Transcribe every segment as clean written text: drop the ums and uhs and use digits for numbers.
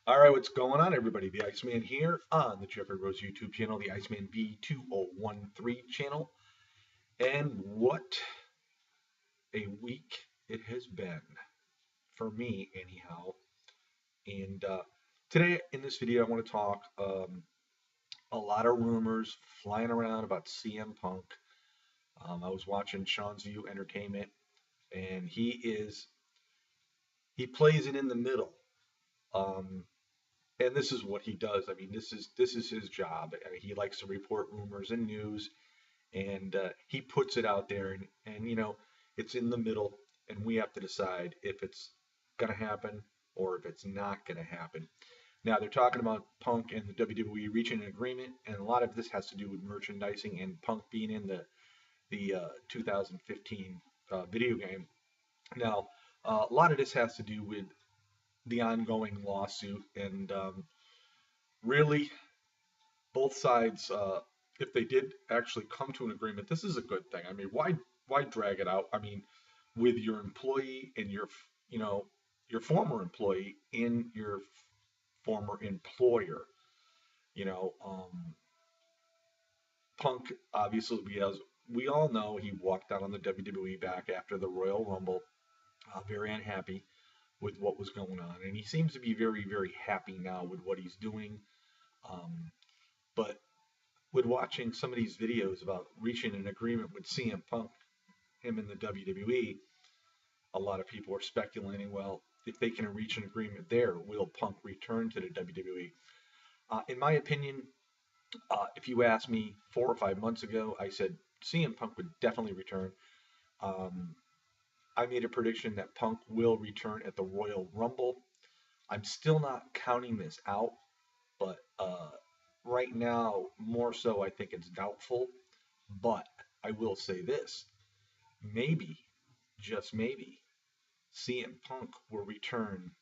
All right, what's going on, everybody? The Iceman here on the Jeffrey Rose YouTube channel, the Iceman B2013 channel. And what a week it has been for me, anyhow. And today in this video, I want to talk a lot of rumors flying around about CM Punk. I was watching Sean's View Entertainment, and he plays it in the middle. Um, and this is what he does. I mean, this is his job. I mean, he likes to report rumors and news, and he puts it out there, and it's in the middle, and we have to decide if it's going to happen or if it's not going to happen. Now they're talking about Punk and the WWE reaching an agreement, and a lot of this has to do with merchandising and Punk being in the 2015 video game. Now, a lot of this has to do with the ongoing lawsuit, and really, both sides, if they did actually come to an agreement, this is a good thing. I mean, why drag it out? I mean, with your employee and your former employee and your former employer, you know, um, Punk obviously we all know he walked out on the WWE back after the Royal Rumble, very unhappy with what was going on, and he seems to be very very happy now with what he's doing. Um, but with watching some of these videos about reaching an agreement with CM Punk, him in the WWE, a lot of people are speculating, well, if they can reach an agreement there, will Punk return to the WWE? In my opinion, if you asked me 4 or 5 months ago, I said CM Punk would definitely return. Um, I made a prediction that Punk will return at the Royal Rumble. I'm still not counting this out, but right now, more so, I think it's doubtful. But I will say this, maybe, just maybe, CM Punk will return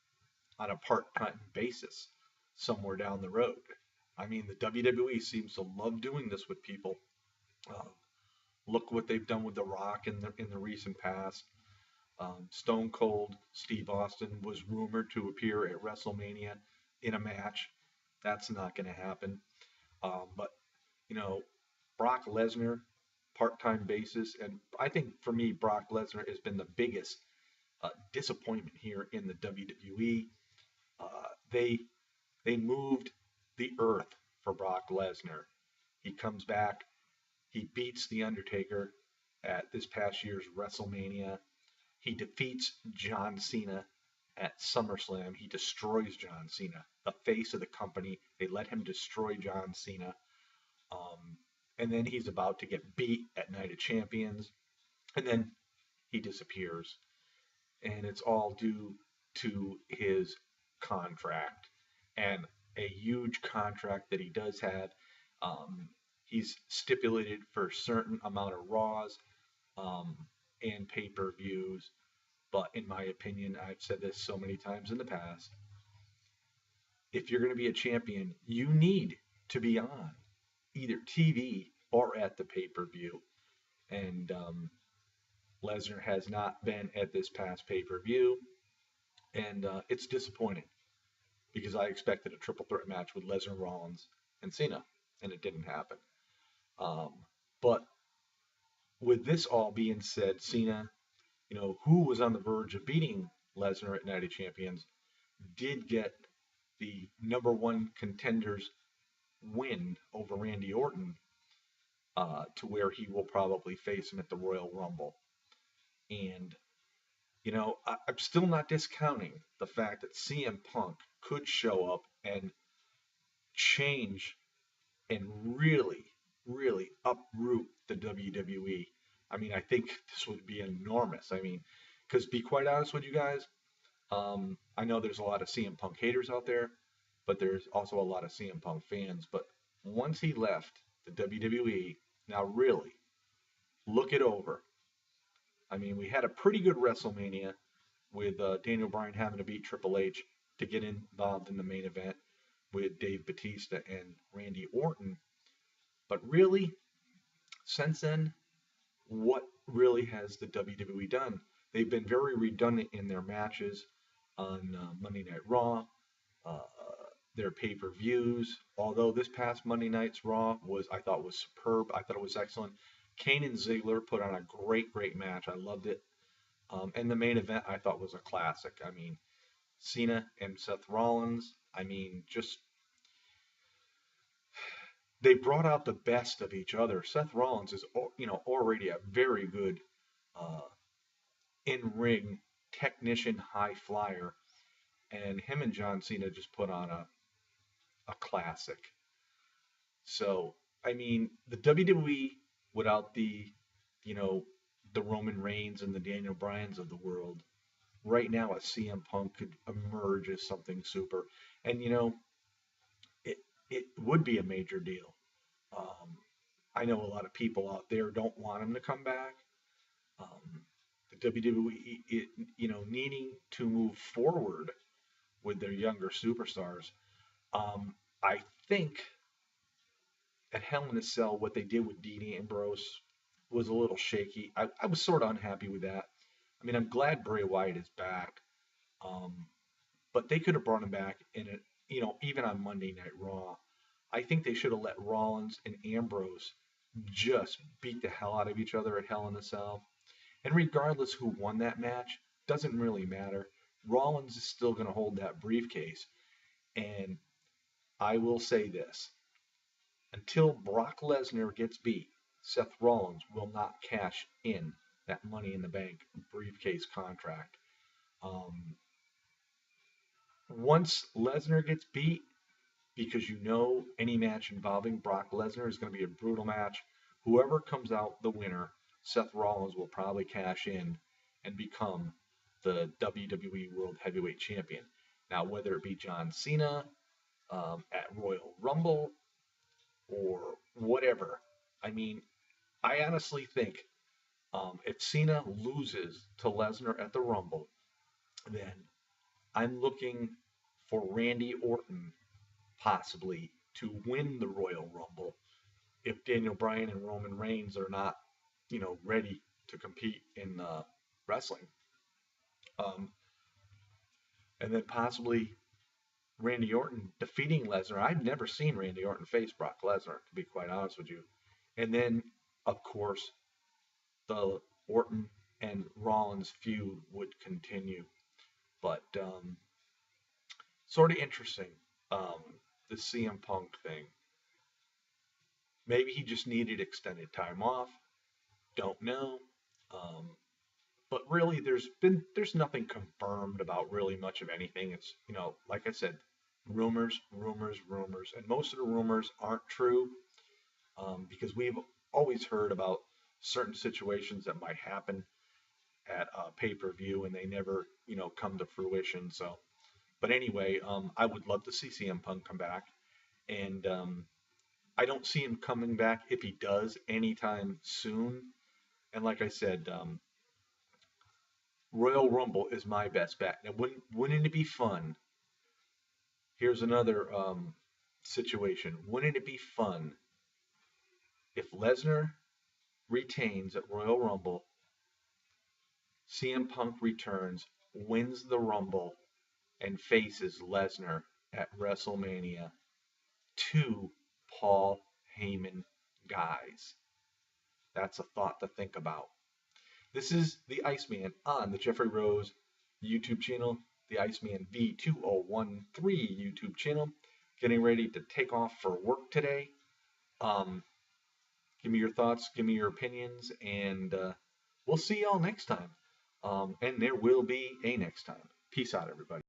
on a part-time basis somewhere down the road. I mean, the WWE seems to love doing this with people. Uh, Look what they've done with The Rock in the recent past. Stone Cold Steve Austin was rumored to appear at WrestleMania in a match. That's not going to happen. But you know, Brock Lesnar, part-time basis, and I think for me, Brock Lesnar has been the biggest disappointment here in the WWE. Uh, they they moved the earth for Brock Lesnar. He comes back, he beats The Undertaker at this past year's WrestleMania. He defeats John Cena at SummerSlam. He destroys John Cena, the face of the company. They let him destroy John Cena. Um, and then he's about to get beat at Night of Champions. And then he disappears. And it's all due to his contract and a huge contract that he does have. Um, he's stipulated for a certain amount of Raws um, and pay per views. But in my opinion, I've said this so many times in the past, if you're going to be a champion, you need to be on either TV or at the pay per view. And Lesnar has not been at this past pay per view. And it's disappointing because I expected a triple threat match with Lesnar, Rollins, and Cena, and it didn't happen. Um, but with this all being said, Cena, who was on the verge of beating Lesnar at Night of Champions, did get the number one contenders win over Randy Orton, to where he will probably face him at the Royal Rumble. And, I'm still not discounting the fact that CM Punk could show up and change and really, really uproot the WWE. I mean, I think this would be enormous. I mean, because be quite honest with you guys, I know there's a lot of CM Punk haters out there, but there's also a lot of CM Punk fans. But once he left the WWE, now really look it over. I mean, we had a pretty good WrestleMania with Daniel Bryan having to beat Triple H to get involved in the main event with Dave Batista and Randy Orton. But really, since then, what really has the WWE done? They've been very redundant in their matches on Monday Night Raw. Uh, their pay-per-views. Although this past Monday night's Raw I thought was superb. I thought it was excellent. Kane and Ziggler put on a great match. I loved it. And the main event I thought was a classic. I mean, Cena and Seth Rollins. I mean, just they brought out the best of each other. Seth Rollins is, already a very good uh, in-ring technician, high flyer, and him and John Cena just put on a classic. So, I mean, the WWE without you know, the Roman Reigns and the Daniel Bryans of the world, right now a CM Punk could emerge as something super. And it it would be a major deal. Um, I know a lot of people out there don't want him to come back. Um, the WWE, needing to move forward with their younger superstars. I think at Hell in a Cell, what they did with Dean Ambrose was a little shaky. I was sort of unhappy with that. I mean, I'm glad Bray Wyatt is back, um, but they could have brought him back in it, even on Monday Night Raw. I think they should have let Rollins and Ambrose just beat the hell out of each other at Hell in a Cell. And regardless who won that match, doesn't really matter. Rollins is still going to hold that briefcase. And I will say this, until Brock Lesnar gets beat, Seth Rollins will not cash in that Money in the Bank briefcase contract. Um, Once Lesnar gets beat, because any match involving Brock Lesnar is going to be a brutal match, whoever comes out the winner, Seth Rollins will probably cash in and become the WWE World Heavyweight Champion. Now, whether it be John Cena at Royal Rumble or whatever, I mean, I honestly think if Cena loses to Lesnar at the Rumble, then I'm looking for Randy Orton possibly to win the Royal Rumble if Daniel Bryan and Roman Reigns are not, ready to compete in wrestling. Um, and then possibly Randy Orton defeating Lesnar. I've never seen Randy Orton face Brock Lesnar, to be quite honest with you. And then, of course, the Orton and Rollins feud would continue. But sort of interesting, um, the CM Punk thing. Maybe he just needed extended time off. Don't know. Um, but really, there's nothing confirmed about really much of anything. It's like I said, rumors, rumors, rumors, and most of the rumors aren't true because we've always heard about certain situations that might happen at pay-per-view and they never come to fruition. So, but anyway, I would love to see CM Punk come back, and I don't see him coming back if he does anytime soon. And like I said, Royal Rumble is my best bet. Now, wouldn't it be fun? Here's another situation. Wouldn't it be fun if Lesnar retains at Royal Rumble, CM Punk returns, wins the Rumble, and faces Lesnar at WrestleMania? Two Paul Heyman guys. That's a thought to think about. This is the Iceman on the Jeffrey Rose YouTube channel, the Iceman V2013 YouTube channel. Getting ready to take off for work today. Give me your thoughts, give me your opinions, and we'll see y'all next time. And there will be a next time. Peace out, everybody.